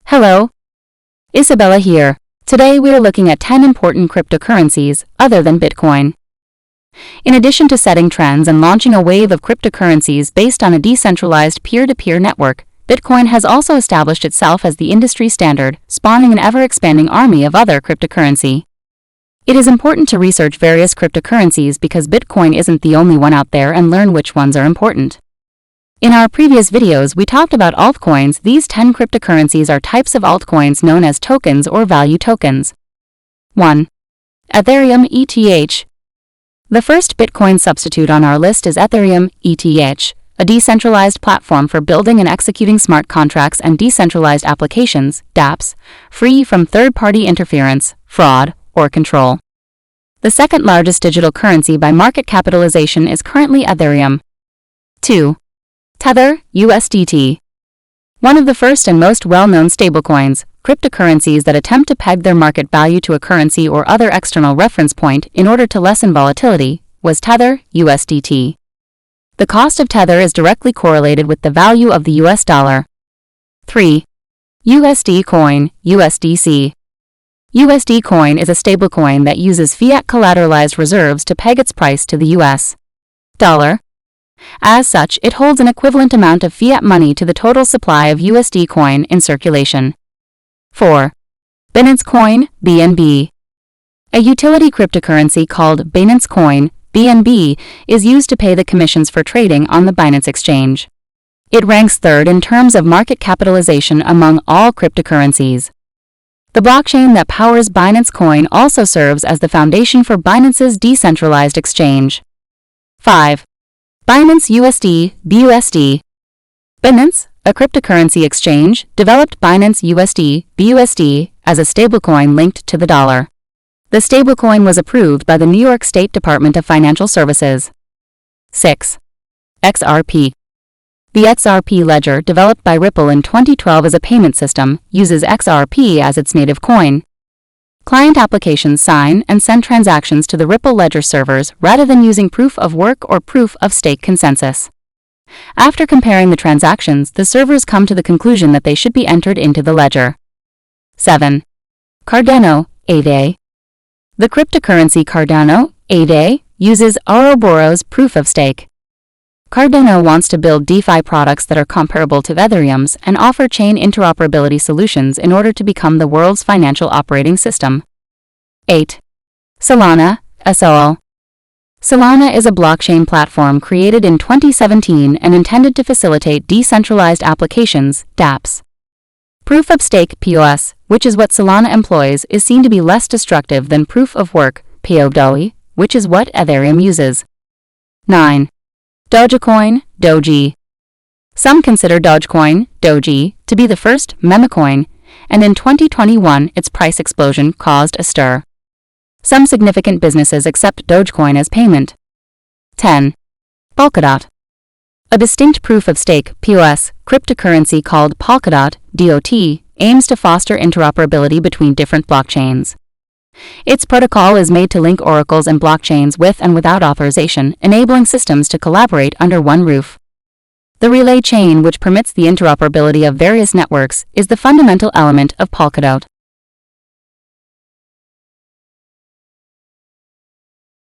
Hello, Isabella here. Today we are looking at 10 important cryptocurrencies other than Bitcoin. In addition to setting trends and launching a wave of cryptocurrencies based on a decentralized peer-to-peer network, Bitcoin has also established itself as the industry standard, spawning an ever-expanding army of other cryptocurrency. It is important to research various cryptocurrencies because Bitcoin isn't the only one out there and learn which ones are important. In our previous videos, we talked about altcoins. These 10 cryptocurrencies are types of altcoins known as tokens or value tokens. 1. Ethereum ETH. The first Bitcoin substitute on our list is Ethereum ETH, a decentralized platform for building and executing smart contracts and decentralized applications, dApps, free from third-party interference, fraud, or control. The second largest digital currency by market capitalization is currently Ethereum. 2. Tether, USDT. One of the first and most well-known stablecoins, cryptocurrencies that attempt to peg their market value to a currency or other external reference point in order to lessen volatility, was Tether, USDT. The cost of Tether is directly correlated with the value of the US dollar. 3. USD Coin, USDC. USD Coin is a stablecoin that uses fiat collateralized reserves to peg its price to the US dollar. As such, it holds an equivalent amount of fiat money to the total supply of USD coin in circulation. 4. Binance Coin, BNB. A utility cryptocurrency called Binance Coin, BNB, is used to pay the commissions for trading on the Binance exchange. It ranks third in terms of market capitalization among all cryptocurrencies. The blockchain that powers Binance Coin also serves as the foundation for Binance's decentralized exchange. 5. Binance USD, BUSD. Binance, a cryptocurrency exchange, developed Binance USD, BUSD, as a stablecoin linked to the dollar. The stablecoin was approved by the New York State Department of Financial Services. 6. XRP. The XRP ledger, developed by Ripple in 2012 as a payment system, uses XRP as its native coin. Client applications sign and send transactions to the Ripple ledger servers rather than using proof of work or proof of stake consensus. After comparing the transactions, the servers come to the conclusion that they should be entered into the ledger. 7. Cardano, ADA. The cryptocurrency Cardano, ADA, uses Ouroboros proof of stake. Cardano wants to build DeFi products that are comparable to Ethereum's and offer chain interoperability solutions in order to become the world's financial operating system. 8. Solana, SOL. Solana is a blockchain platform created in 2017 and intended to facilitate decentralized applications, dApps. Proof of stake, POS, which is what Solana employs, is seen to be less destructive than proof of work, POW, which is what Ethereum uses. 9. Dogecoin, Doji. Some consider Dogecoin, Doji, to be the first memecoin, and in 2021 its price explosion caused a stir. Some significant businesses accept Dogecoin as payment. 10. Polkadot. A distinct proof of stake, POS, cryptocurrency called Polkadot, DOT, aims to foster interoperability between different blockchains. Its protocol is made to link oracles and blockchains with and without authorization, enabling systems to collaborate under one roof. The relay chain, which permits the interoperability of various networks, is the fundamental element of Polkadot.